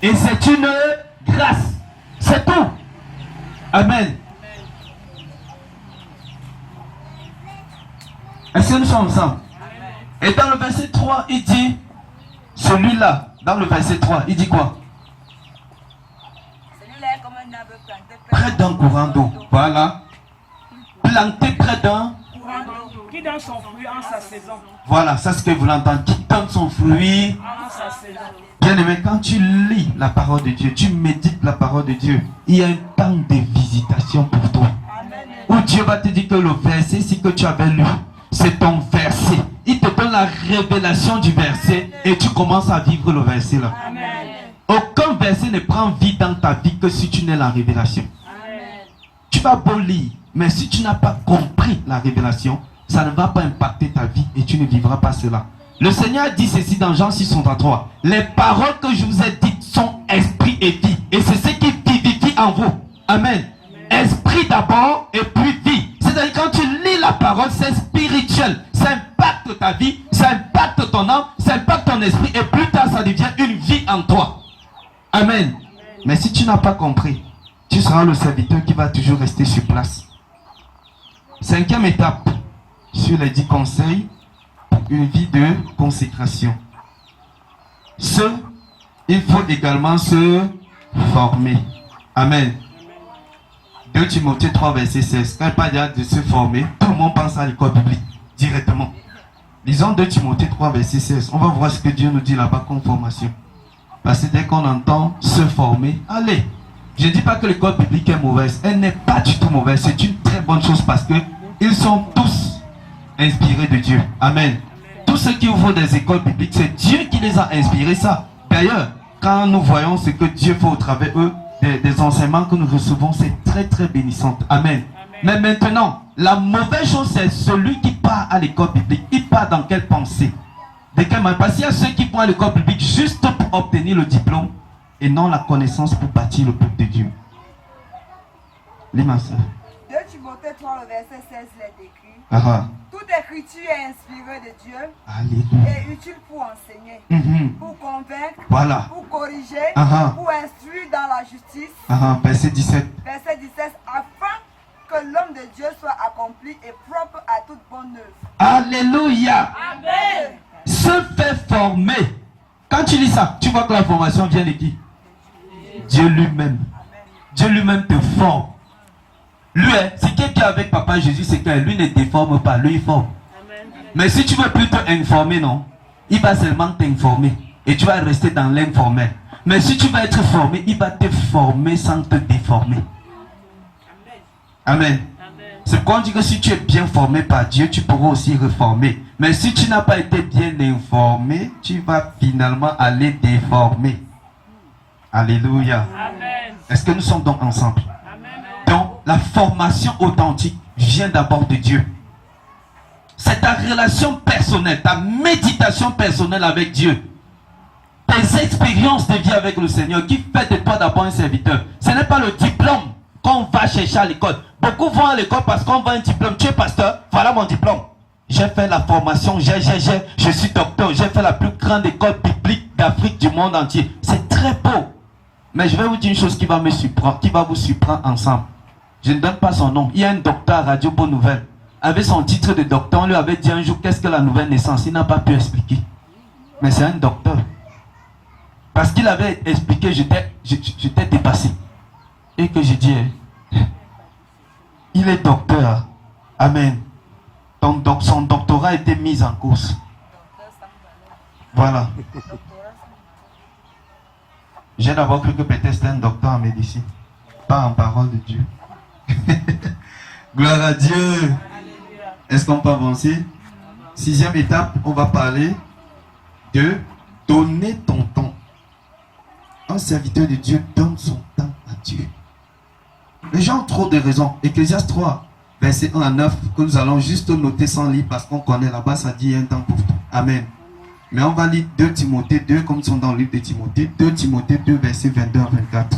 Et c'est une grâce. C'est tout. Amen. Est-ce que nous sommes ensemble? Et dans le verset 3, il dit, celui-là, dans le verset 3, il dit quoi? Celui-là est comme un arbre planté Près d'un courant d'eau. Voilà. Planté près d'un courant d'eau qui donne son fruit en sa saison. Voilà, ça c'est ce que vous l'entendez. Qui donne son fruit En sa saison. Bien aimé, quand tu lis la parole de Dieu, tu médites la parole de Dieu, il y a un temps de visitation pour toi. Où Dieu va te dire que le verset, si que tu avais lu, c'est ton verset. Il te donne la révélation du verset et tu commences à vivre le verset là. Amen. Aucun verset ne prend vie dans ta vie que si tu n'es la révélation. Amen. Tu vas beau lire, mais si tu n'as pas compris la révélation, ça ne va pas impacter ta vie et tu ne vivras pas cela. Le Seigneur dit ceci dans Jean 6:33. Les paroles que je vous ai dites sont esprit et vie. Et c'est ce qui vivifie en vous. Amen. Esprit d'abord et puis vie. C'est-à-dire quand tu lis la parole, c'est spirituel. Ça impacte ta vie, ça impacte ton âme, ça impacte ton esprit. Et plus tard, ça devient une vie en toi. Amen. Mais si tu n'as pas compris, tu seras le serviteur qui va toujours rester sur place. 5e étape sur les 10 conseils, une vie de consécration. Il faut également se former. Amen. 2 Timothée 3, verset 16. Quand il parle de se former, tout le monde pense à l'école biblique directement. Lisons 2 Timothée 3, verset 16. On va voir ce que Dieu nous dit là-bas comme formation. Parce que dès qu'on entend se former, allez. Je ne dis pas que l'école biblique est mauvaise. Elle n'est pas du tout mauvaise. C'est une très bonne chose parce que ils sont tous inspirés de Dieu. Amen. Tous ceux qui ouvrent des écoles bibliques, c'est Dieu qui les a inspirés ça. D'ailleurs, quand nous voyons ce que Dieu fait au travers eux, des enseignements que nous recevons, c'est très très bénissant. Amen. Mais maintenant, la mauvaise chose, c'est celui qui part à l'école biblique. Il part dans quelle pensée? De quelle manière? Parce qu'il y a ceux qui vont à l'école biblique juste pour obtenir le diplôme et non la connaissance pour bâtir le peuple de Dieu. Lis ma soeur. 2 Timothée 3, le verset 16, il est écrit. Ah, Toute écriture est inspirée de Dieu alléluia. et utile pour enseigner, Mhm. pour convaincre, Voilà. pour corriger, Ah, pour instruire dans la justice. verset 17. Verset 17, afin que l'homme de Dieu soit accompli et propre à toute bonne œuvre. Alléluia. Amen. Se fait former. Quand tu lis ça, tu vois que la formation vient de qui? Dieu lui-même. Dieu lui-même te forme. Lui, c'est quelqu'un avec papa Jésus, c'est que lui ne déforme pas, lui il forme. Mais si tu veux plutôt informer, non, il va seulement t'informer. Et tu vas rester dans l'informel. Mais si tu vas être formé, il va te former sans te déformer. Amen. C'est pourquoi on dit que si tu es bien formé par Dieu, tu pourras aussi reformer. Mais si tu n'as pas été bien informé, tu vas finalement aller déformer. Alléluia. Est-ce que nous sommes donc ensemble? Donc, la formation authentique vient d'abord de Dieu. C'est ta relation personnelle, ta méditation personnelle avec Dieu. Tes expériences de vie avec le Seigneur qui fait de toi d'abord un serviteur. Ce n'est pas le diplôme qu'on va chercher à l'école. Beaucoup vont à l'école parce qu'on veut un diplôme. Tu es pasteur, voilà mon diplôme. J'ai fait la formation, je suis docteur, j'ai fait la plus grande école biblique d'Afrique, du monde entier. C'est très beau. Mais je vais vous dire une chose qui va me surprendre, qui va vous surprendre ensemble. Je ne donne pas son nom. Il y a un docteur à Radio Bonne Nouvelle. Avec son titre de docteur, on lui avait dit un jour qu'est-ce que la nouvelle naissance. Il n'a pas pu expliquer. Mais c'est un docteur. Parce qu'il avait expliqué, j'étais dépassé. Et que j'ai dit, il est docteur. Amen. Donc son doctorat a été mis en cause. Voilà. J'ai d'abord cru que peut-être c'était un docteur en médecine. Pas en parole de Dieu. Gloire à Dieu. Est-ce qu'on peut avancer? 6e étape, on va parler de donner ton temps. Un serviteur de Dieu donne son temps à Dieu. Les gens ont trop de raisons. Ecclésiaste 3, verset 1 à 9, que nous allons juste noter sans lire parce qu'on connaît là-bas, ça dit un temps pour tout. Amen. Mais on va lire 2 Timothée 2, comme ils sont dans le livre de Timothée. 2 Timothée 2, verset 22 à 24.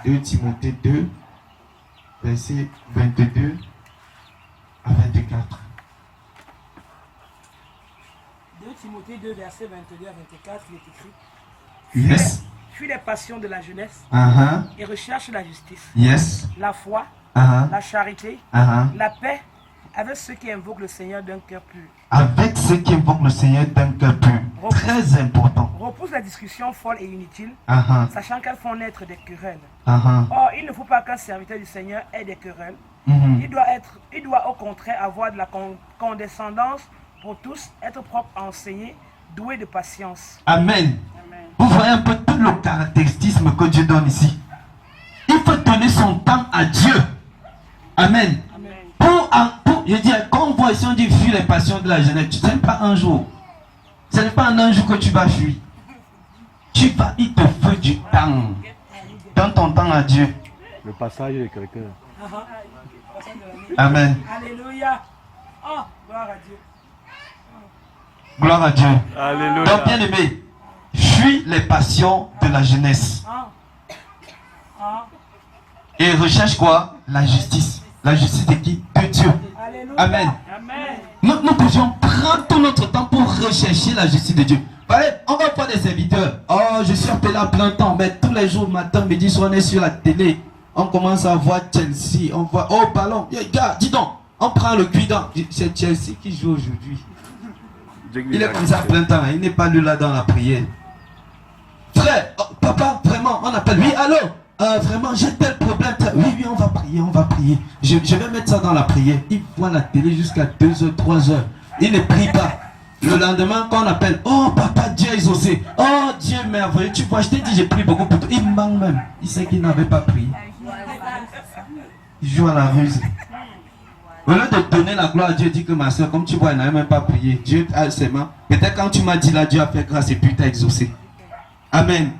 2 Timothée 2, verset 22 à 24. 2 Timothée 2, verset 22 à 24, il est écrit Yes. Fuis les passions de la jeunesse Uh-huh. et recherche la justice, Yes. la foi, Uh-huh. la charité, Uh-huh. la paix avec ceux qui invoquent le Seigneur d'un cœur pur. Avec ceux qui invoquent le Seigneur d'un cœur pur. Très important. Repousse la discussion folle et inutile, Uh-huh. sachant qu'elles font naître des querelles. Uh-huh. Or, il ne faut pas qu'un serviteur du Seigneur ait des querelles. Mhm. Il doit au contraire avoir de la condescendance pour tous, être propre à enseigner, doué de patience. Amen. Amen. Vous voyez un peu tout le caractérisme que Dieu donne ici. Il faut donner son temps à Dieu. Amen. Amen. Je dis, quand on voit ici, on dit fuir les passions de la jeunesse. Ce n'est pas un jour. Ce n'est pas en un jour que tu vas fuir. Il te faut du temps. Donne ton temps à Dieu. Le passage de quelqu'un. Amen. Alléluia. Oh, gloire à Dieu. Gloire à Dieu. Alléluia. Donc, bien aimé, fuis les passions de la jeunesse. Et recherche quoi? La justice. La justice de qui? De Dieu. Alléluia. Amen. Amen. Nous pouvions prendre tout notre temps pour rechercher la justice de Dieu. Allez, on va voir des serviteurs. Oh, je suis appelé à plein temps, mais tous les jours, matin, midi, soir, on est sur la télé. On commence à voir Chelsea. On voit, oh, ballon. Gars, dis donc, on prend le guidon. C'est Chelsea qui joue aujourd'hui. Il est comme ça à plein temps. Il n'est pas lui là dans la prière. Frère, oh, papa, vraiment, on appelle. Oui, allô? Vraiment, j'ai tel problème. Oui, on va prier, on va prier. Je vais mettre ça dans la prière. Il voit la télé jusqu'à 2h, 3h. Il ne prie pas. Le lendemain, quand on appelle, oh papa, Dieu est exaucé. Oh Dieu merveilleux. Tu vois, je t'ai dit, j'ai prié beaucoup pour toi. Il manque même. Il sait qu'il n'avait pas prié. Il joue à la ruse. Au lieu de donner la gloire à Dieu, dit que ma soeur, comme tu vois, elle n'avait même pas prié. Dieu a ses mains. Peut-être quand tu m'as dit là, Dieu a fait grâce et puis t'a exaucé. Amen.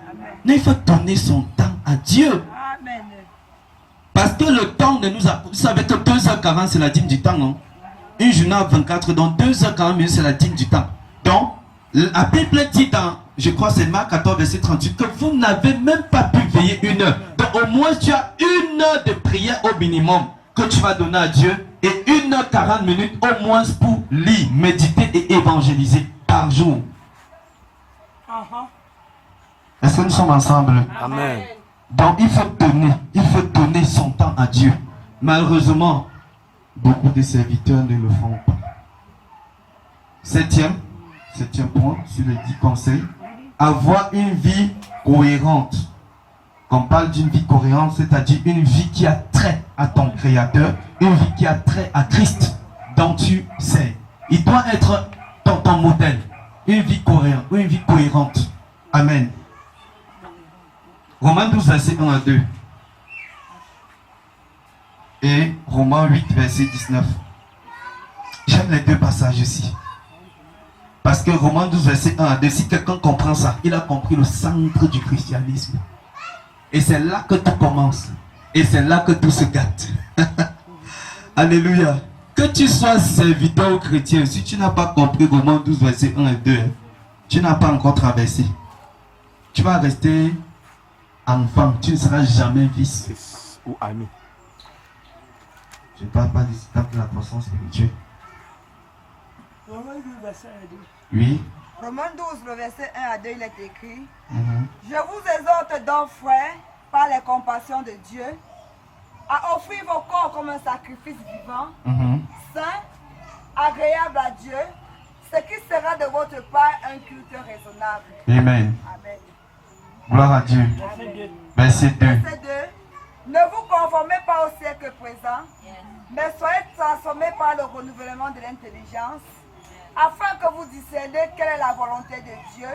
Mais il faut donner son temps à Dieu. Amen. Parce que le temps ne nous a... Vous savez que 2h40 c'est la dîme du temps, non? Une journée à 24, donc 2h40 minutes c'est la dîme du temps. Donc, la Bible dit dans, je crois c'est Marc 14, verset 38, que vous n'avez même pas pu veiller 1 heure. Donc au moins tu as 1 heure de prière au minimum que tu vas donner à Dieu et 1h40 minutes au moins pour lire, méditer et évangéliser par jour. Est-ce que nous sommes ensemble? Amen. Donc il faut donner son temps à Dieu. Malheureusement, beaucoup de serviteurs ne le font pas. Septième point sur les 10 conseils. Avoir une vie cohérente. Quand on parle d'une vie cohérente, c'est-à-dire une vie qui a trait à ton Créateur, une vie qui a trait à Christ, dont tu sais. Il doit être ton modèle. Une vie cohérente. Amen. Romains 12, verset 1 à 2. Et Romains 8, verset 19. J'aime les deux passages ici. Parce que Romains 12, verset 1 à 2, si quelqu'un comprend ça, il a compris le centre du christianisme. Et c'est là que tout commence. Et c'est là que tout se gâte. Alléluia. Que tu sois serviteur ou chrétien, si tu n'as pas compris Romains 12, verset 1 et 2, tu n'as pas encore traversé. Tu vas rester enfant, tu ne seras jamais fils. Ou ami. Je ne parle pas des étapes de la croissance spirituelle. Oui. Romains 12, le verset 1 à 2, il est écrit Je vous exhorte donc, frères, par les compassions de Dieu, à offrir vos corps comme un sacrifice vivant, saint, agréable à Dieu, ce qui sera de votre part un culte raisonnable. Amen. Amen. Gloire à Dieu. Verset 2. Verset 2. Ne vous conformez pas au siècle présent, mais soyez transformés par le renouvellement de l'intelligence, afin que vous discerniez quelle est la volonté de Dieu,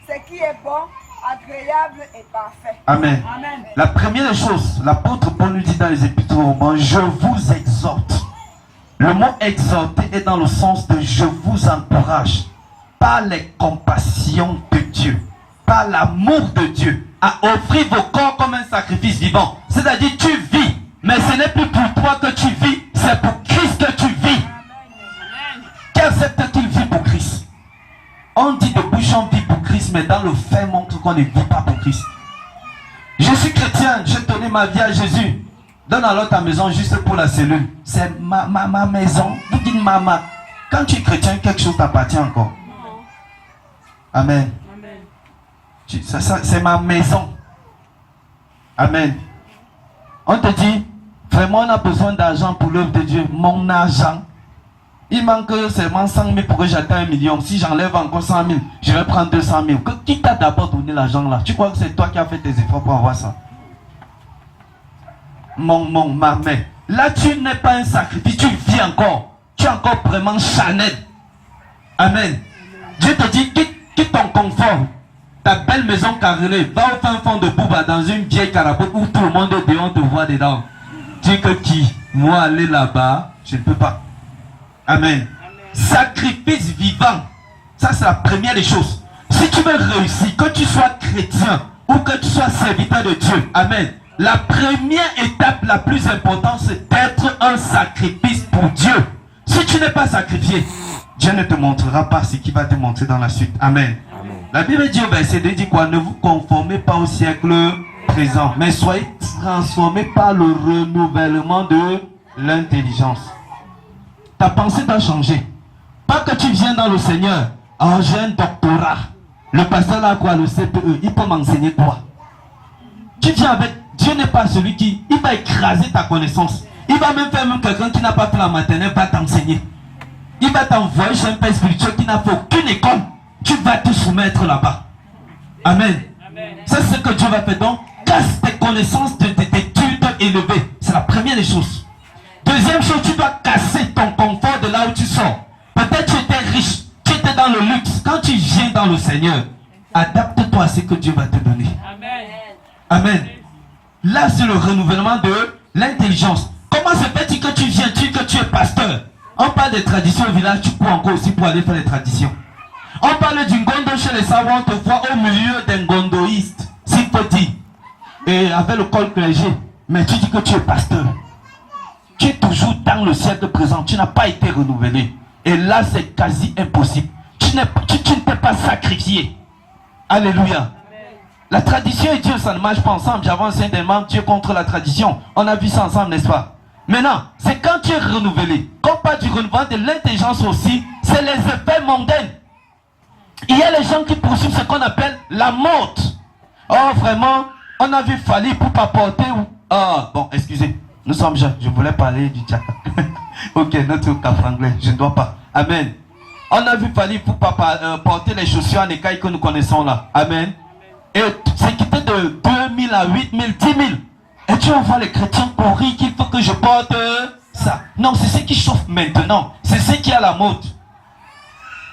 ce qui est bon, agréable et parfait. Amen. Amen. La première chose, l'apôtre Paul nous dit dans les épîtres aux Romains, je vous exhorte. Le mot exhorter est dans le sens de je vous encourage par les compassions de Dieu, par l'amour de Dieu, à offrir vos corps comme un sacrifice vivant. C'est-à-dire tu vis, mais ce n'est plus pour toi que tu vis, c'est pour Christ que tu vis. Qui accepte qu'il vit pour Christ? On dit de bouche on vit pour Christ, mais dans le fait montre qu'on ne vit pas pour Christ. Je suis chrétien, j'ai donné ma vie à Jésus. Donne alors ta maison juste pour la cellule. C'est ma maison. Vous dites maman. Quand tu es chrétien, quelque chose t'appartient encore. Amen. C'est ma maison. Amen. On te dit, vraiment on a besoin d'argent pour l'œuvre de Dieu. Mon argent, il manque seulement 100 000 pour que j'atteigne 1 million. Si j'enlève encore 100 000, je vais prendre 200 000. Qui t'a d'abord donné l'argent là? Tu crois que c'est toi qui as fait tes efforts pour avoir ça? Ma mère. Là, tu n'es pas un sacrifice, tu vis encore. Tu es encore vraiment charnel. Amen. Dieu te dit, quitte ton confort. Ta belle maison carrelée, va au fin fond de Bouba dans une vieille carapace où tout le monde est dehors, te voit dedans. Dis que qui? Moi, aller là-bas, je ne peux pas. Amen. Sacrifice vivant. Ça, c'est la première des choses. Si tu veux réussir, que tu sois chrétien ou que tu sois serviteur de Dieu, amen. La première étape la plus importante, c'est d'être un sacrifice pour Dieu. Si tu n'es pas sacrifié, Dieu ne te montrera pas ce qu'il va te montrer dans la suite. Amen. Amen. La Bible dit au verset 2, dit quoi? Ne vous conformez pas au siècle présent, mais soyez transformés par le renouvellement de l'intelligence. Ta pensée doit changer. Pas que tu viens dans le Seigneur, oh, j'ai un doctorat. Le pasteur là quoi, le CPE, il peut m'enseigner quoi? Tu viens avec, Dieu n'est pas celui qui, il va écraser ta connaissance. Il va même faire même quelqu'un qui n'a pas fait la maternelle, va t'enseigner. Il va t'envoyer chez un père spirituel qui n'a fait aucune école. Tu vas te soumettre là-bas. Amen. C'est ce que Dieu va faire. Donc, casse tes connaissances de tes études élevées. C'est la première des choses. Deuxième chose, tu dois casser ton confort de là où tu sors. Peut-être tu étais riche, tu étais dans le luxe. Quand tu viens dans le Seigneur, adapte-toi à ce que Dieu va te donner. Amen. Amen. Là, c'est le renouvellement de l'intelligence. Comment se fait-il que tu viens, que tu es pasteur? On parle des traditions au village, tu cours encore aussi pour aller faire les traditions. On parle d'une gondo chez les savants, on te voit au milieu d'un gondoïste, s'il faut dire. Et avec le col clergé. Mais tu dis que tu es pasteur. Tu es toujours dans le siècle présent, tu n'as pas été renouvelé. Et là, c'est quasi impossible. Tu ne t'es pas sacrifié. Alléluia. La tradition et Dieu, ça ne marche pas ensemble. J'avance un démon, Dieu contre la tradition. On a vu ça ensemble, n'est-ce pas? Maintenant, c'est quand tu es renouvelé. Quand on parle du renouvellement de l'intelligence aussi, c'est les effets mondains. Il y a les gens qui poursuivent ce qu'on appelle la mode. Oh, vraiment, on a vu Fali pour pas porter ou... Ah, bon, excusez. Nous sommes jeunes. Je voulais parler du tchaka. Ok, notre café anglais. Je ne dois pas. Amen. On a vu Fali pour pas porter les chaussures en écaille que nous connaissons là. Amen. Et c'est quitté de 2000 à 8000, 10 000. Et tu vas voir les chrétiens pourris qu'il faut que je porte ça. Non, c'est ce qui chauffe maintenant. C'est ce qui est à la mode.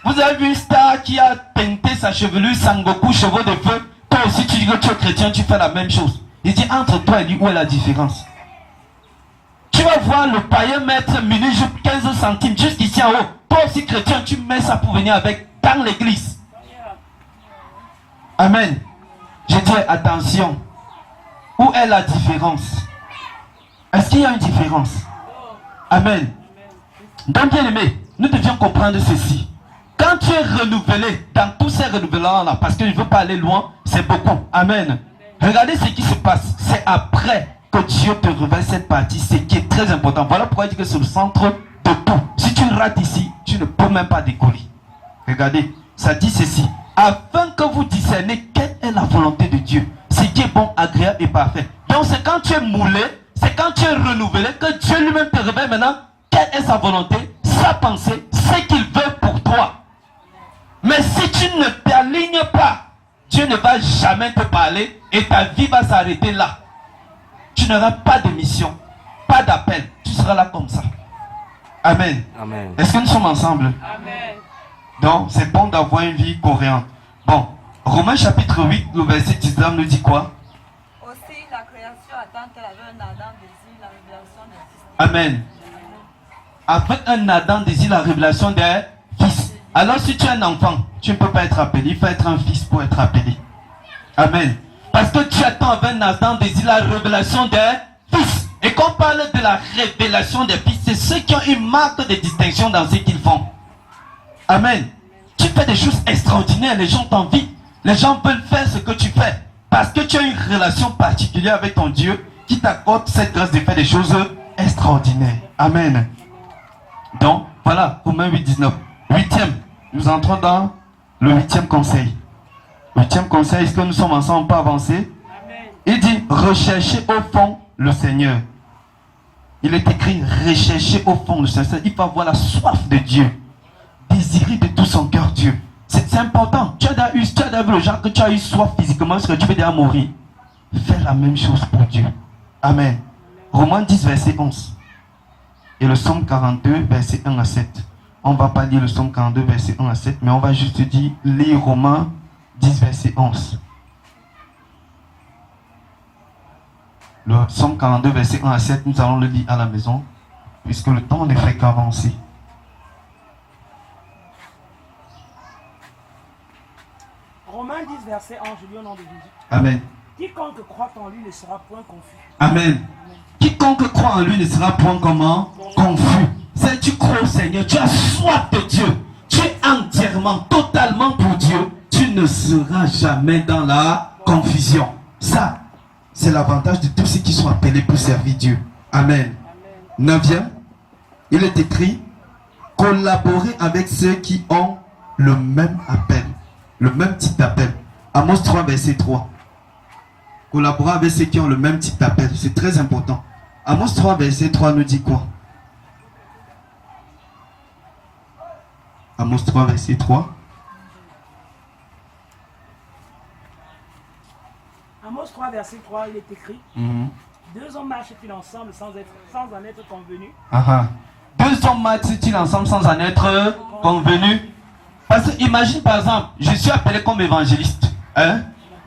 Vous avez vu une star qui a teinté sa chevelure Sangoku, cheveux de feu. Toi aussi tu dis que tu es chrétien, tu fais la même chose. Il dit entre toi et lui, où est la différence? Tu vas voir le païen mettre mini-jupe 15 centimes jusqu'ici en haut. Toi aussi chrétien, tu mets ça pour venir avec dans l'église. Amen. Je dis attention. Où est la différence? Est-ce qu'il y a une différence? Amen. Donc bien aimé, nous devions comprendre ceci. Quand tu es renouvelé, dans tous ces renouvellements-là, parce que je ne veux pas aller loin, c'est beaucoup. Amen. Regardez ce qui se passe. C'est après que Dieu te révèle cette partie, ce qui est très important. Voilà pourquoi il dit que c'est le centre de tout. Si tu rates ici, tu ne peux même pas décoller. Regardez, ça dit ceci. Afin que vous discerniez quelle est la volonté de Dieu. Ce qui est bon, agréable et parfait. Donc c'est quand tu es moulé, c'est quand tu es renouvelé, que Dieu lui-même te révèle maintenant quelle est sa volonté, sa pensée, ce qu'il veut pour toi. Mais si tu ne t'alignes pas, Dieu ne va jamais te parler et ta vie va s'arrêter là. Tu n'auras pas de mission, pas d'appel. Tu seras là comme ça. Amen. Amen. Est-ce que nous sommes ensemble? Amen. Donc, c'est bon d'avoir une vie cohérente. Bon, Romains chapitre 8, le verset 19 nous dit quoi? Aussi, la création attend qu'elle avait un ardent désir, la révélation des fils. Amen. Avec un ardent désir, la révélation des fils. Alors, si tu es un enfant, tu ne peux pas être appelé. Il faut être un fils pour être appelé. Amen. Parce que tu attends avec un ardent désir, la révélation des fils. Et quand on parle de la révélation des fils, c'est ceux qui ont une marque de distinction dans ce qu'ils font. Amen. Tu fais des choses extraordinaires, les gens t'envient. Les gens veulent faire ce que tu fais. Parce que tu as une relation particulière avec ton Dieu qui t'accorde cette grâce de faire des choses extraordinaires. Amen. Donc, voilà, Romains 8, 19. Huitième, nous entrons dans Le 8e conseil. Le 8e conseil, est-ce que nous sommes ensemble pour avancer? Amen. Il dit, recherchez au fond le Seigneur. Il est écrit, recherchez au fond le Seigneur. Il faut avoir la soif de Dieu. Désirer de tout son cœur Dieu. C'est important. Tu as déjà vu le genre que tu as eu soif physiquement parce que tu veux déjà mourir. Fais la même chose pour Dieu. Amen. Romains 10, verset 11. Et le psaume 42, verset 1 à 7. On ne va pas lire le psaume 42, verset 1 à 7, mais on va juste dire, lire Romains 10, verset 11. Le psaume 42, verset 1 à 7, nous allons le lire à la maison, puisque le temps ne fait qu'avancer. Romains 10, verset 11, je lis au nom de Jésus. Amen. Quiconque croit en lui ne sera point confus. Amen. Quiconque croit en lui ne sera point comment? Confus. Si tu crois au Seigneur, tu as soif de Dieu, tu es entièrement, totalement pour Dieu, tu ne seras jamais dans la confusion. Ça, c'est l'avantage de tous ceux qui sont appelés pour servir Dieu. Amen. 9e, il est écrit, collaborer avec ceux qui ont le même appel, le même type d'appel. Amos 3, verset 3. Collaborer avec ceux qui ont le même type d'appel, c'est très important. Amos 3, verset 3 nous dit quoi? Amos 3, verset 3. Amos 3, verset 3, il est écrit, deux hommes marchent-ils ensemble sans en être convenus? Deux hommes marchent-ils ensemble sans en être convenus? Parce que imagine par exemple, je suis appelé comme évangéliste, hein?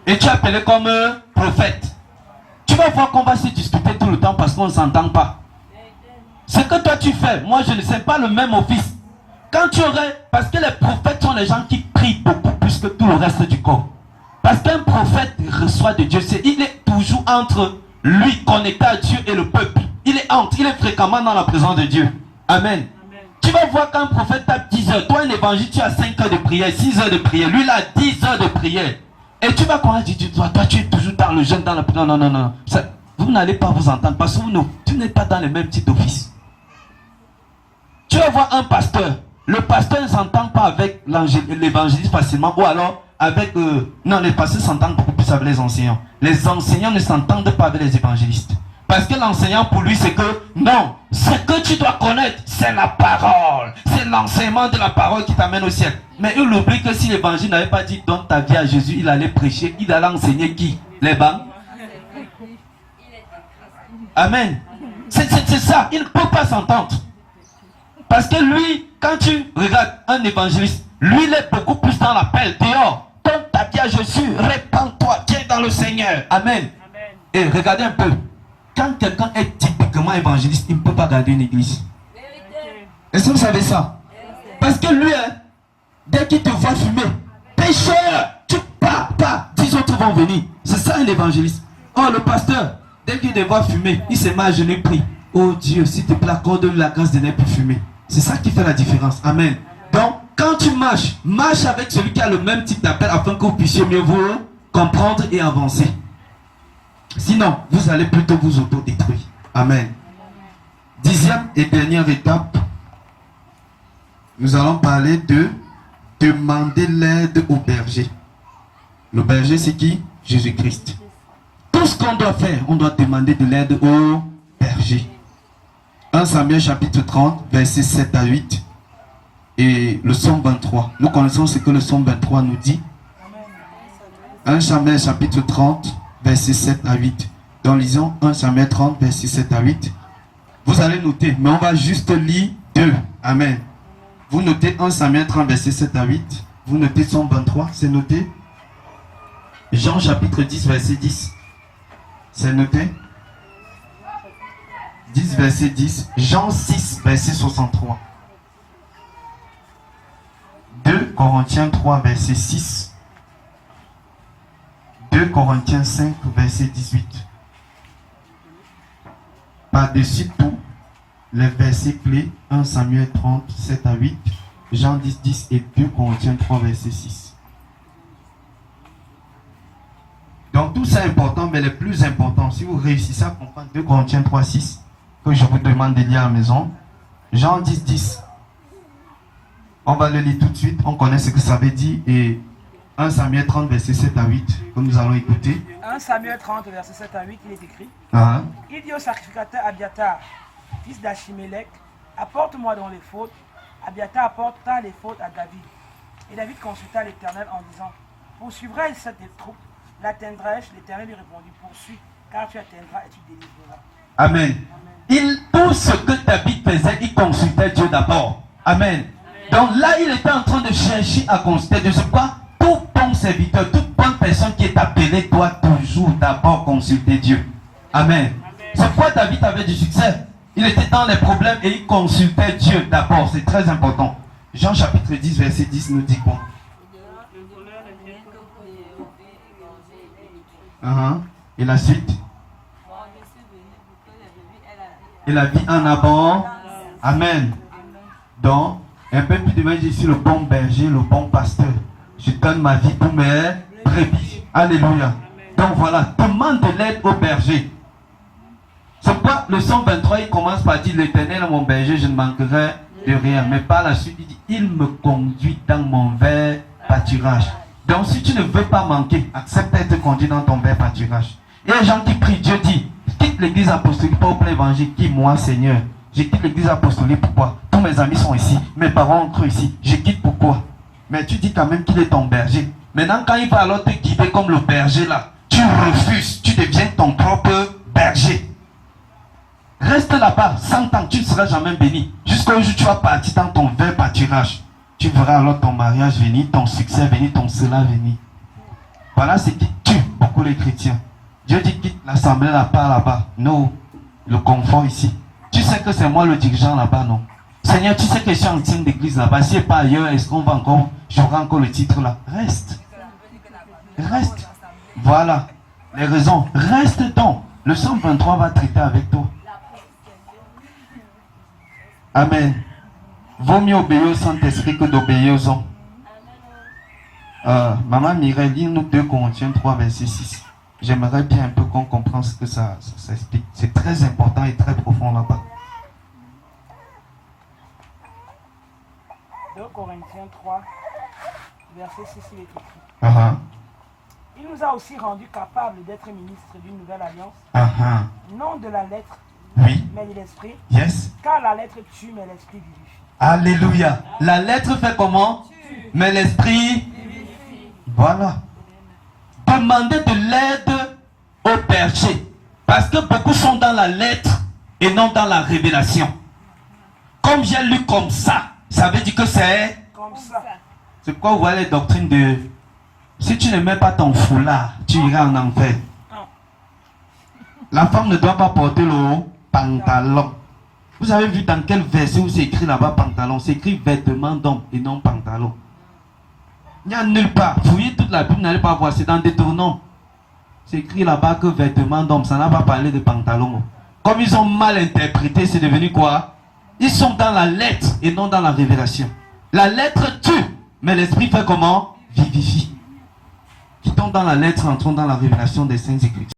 Et tu es appelé comme prophète. Tu vas voir qu'on va se discuter tout le temps parce qu'on ne s'entend pas. Ce que toi tu fais, moi je ne sais pas le même office. Quand tu aurais, parce que les prophètes sont les gens qui prient beaucoup plus que tout le reste du corps. Parce qu'un prophète reçoit de Dieu, il est toujours entre lui connecté à Dieu et le peuple. Il est fréquemment dans la présence de Dieu. Amen. Tu vas voir qu'un prophète tape 10 heures. Toi, un évangile, tu as 5 heures de prière, 6 heures de prière. Lui, il a 10 heures de prière. Et tu vas commencer à dire, toi, tu es toujours dans le jeûne, dans la prière. Non. Vous n'allez pas vous entendre parce que tu n'êtes pas dans le même type d'office. Tu vas voir un pasteur. Le pasteur ne s'entend pas avec l'évangéliste facilement. Ou alors, avec... non, les pasteurs s'entendent beaucoup plus avec les enseignants. Les enseignants ne s'entendent pas avec les évangélistes. Parce que l'enseignant pour lui c'est que non, ce que tu dois connaître c'est la parole, c'est l'enseignement de la parole qui t'amène au ciel. Mais il oublie que si l'évangile n'avait pas dit donne ta vie à Jésus, il allait prêcher, il allait enseigner qui? Les bancs. Amen. C'est ça, il ne peut pas s'entendre. Parce que lui, quand tu regardes un évangéliste, lui il est beaucoup plus dans l'appel, dehors, donne ta vie à Jésus, répands-toi, viens dans le Seigneur. Amen. Et regardez un peu. Quand quelqu'un est typiquement évangéliste, il ne peut pas garder une église. Est-ce que vous savez ça? Parce que lui, dès qu'il te voit fumer, pécheur, tu pars, 10 autres vont venir. C'est ça un évangéliste. Oh, le pasteur, dès qu'il te voit fumer, il se met à genoux et prie. Oh Dieu, s'il te plaît, accorde-lui la grâce de ne plus fumer. C'est ça qui fait la différence. Amen. Donc, quand tu marches, marche avec celui qui a le même type d'appel afin que vous puissiez mieux vous comprendre et avancer. Sinon, vous allez plutôt vous autodétruire. Amen. 10e et dernière étape, nous allons parler de demander l'aide au berger. Le berger, c'est qui? Jésus-Christ. Tout ce qu'on doit faire, on doit demander de l'aide au berger. 1 Samuel chapitre 30, versets 7 à 8. Et le psaume 23. Nous connaissons ce que le psaume 23 nous dit. 1 Samuel chapitre 30, versets 7 à 8. Donc lisons 1 Samuel 30, versets 7 à 8. Vous allez noter, mais on va juste lire 2. Amen. Vous notez 1 Samuel 30, versets 7 à 8. Vous notez Psaume 23, c'est noté. Jean chapitre 10, verset 10. C'est noté. 10, verset 10. Jean 6, verset 63. 2 Corinthiens 3, verset 6. 2 Corinthiens 5, verset 18. Par-dessus tout, les versets clés, 1 Samuel 30, 7 à 8, Jean 10, 10 et 2 Corinthiens 3, verset 6. Donc tout ça est important, mais le plus important, si vous réussissez à comprendre 2 Corinthiens 3, 6, que je vous demande de lire à la maison, Jean 10, 10. On va le lire tout de suite. On connaît ce que ça veut dire. Et 1 Samuel 30, verset 7 à 8, que nous allons écouter. 1 Samuel 30, verset 7 à 8, il est écrit. Ah, Il dit au sacrificateur Abiatar, fils d'Achimélec, apporte-moi dans les fautes. Abiatar apporta les fautes à David. Et David consulta l'Éternel en disant, poursuivrai-je cette troupe? L'atteindrai-je? L'Éternel lui répondit, poursuis, car tu atteindras et tu délivreras. Amen. Tout ce que David faisait, il consultait Dieu d'abord. Amen. Donc là, il était en train de chercher à consulter Dieu. C'est quoi? Tout bon serviteur, toute bonne personne qui est appelée doit toujours d'abord consulter Dieu. Amen. C'est pourquoi David avait du succès. Il était dans les problèmes et il consultait Dieu d'abord. C'est très important. Jean chapitre 10, verset 10 nous dit quoi? Et la suite? Et la vie en abondance. Amen. Donc, un peu plus demain, je suis le bon berger, le bon pasteur. Je donne ma vie pour mes brebis. Alléluia. Donc voilà, demande de l'aide au berger. C'est pourquoi le 123, il commence par dire, l'Éternel est mon berger, je ne manquerai de rien. Mais par la suite, il dit, il me conduit dans mon vert pâturage. Donc si tu ne veux pas manquer, accepte d'être conduit dans ton vert pâturage. Et les gens qui prient, Dieu dit, quitte l'église apostolique pour l'évangile, qui moi Seigneur? Je quitte l'église apostolique, pourquoi? Tous mes amis sont ici, mes parents ont cru ici, je quitte pourquoi? Mais tu dis quand même qu'il est ton berger. Maintenant quand il va alors te guider comme le berger là, tu refuses, tu deviens ton propre berger. Reste là-bas, 100 ans, tu ne seras jamais béni. Jusqu'au jour où tu vas partir dans ton vert pâturage. Tu verras alors ton mariage venir, ton succès venir, ton cela venir. Voilà ce qui tue beaucoup les chrétiens. Dieu dit quitte l'assemblée là-bas. Non, le confort ici. Tu sais que c'est moi le dirigeant là-bas, non? Seigneur, tu sais que je suis en train d'église là-bas. Si pas ailleurs, est-ce qu'on va encore, j'aurai encore le titre là? Reste. Reste. Voilà. Les raisons. Reste donc. Le 123 va traiter avec toi. Amen. Vaut mieux obéir au Saint-Esprit que d'obéir aux hommes. Maman Mireille, lis-nous 2 Corinthiens 3, verset 6. J'aimerais bien un peu qu'on comprenne ce que ça explique. C'est très important et très profond là-bas. 2 Corinthiens 3, verset 6, il est écrit. Il nous a aussi rendus capables d'être ministres d'une nouvelle alliance, non de la lettre, oui, mais de l'esprit, yes. Car la lettre tue, mais l'esprit vivifie. Alléluia. La lettre fait comment? Mais l'esprit vivifie. Voilà. Demandez de l'aide au berger. Parce que beaucoup sont dans la lettre et non dans la révélation. Comme j'ai lu comme ça, ça veut dire que c'est comme ça. C'est pourquoi vous voyez les doctrines de si tu ne mets pas ton foulard, tu iras en enfer. La femme ne doit pas porter le pantalon. Vous avez vu dans quel verset où c'est écrit là-bas pantalon? C'est écrit vêtements d'homme et non pantalon. Il n'y a nulle part. Fouillez toute la Bible, vous n'allez pas voir. C'est dans Deutéronome. C'est écrit là-bas que vêtements d'homme, ça n'a pas parlé de pantalon. Comme ils ont mal interprété, c'est devenu quoi? Ils sont dans la lettre et non dans la révélation. La lettre tue, mais l'esprit fait comment? Vivifie. Quittons dans la lettre, entrons dans la révélation des Saintes Écritures.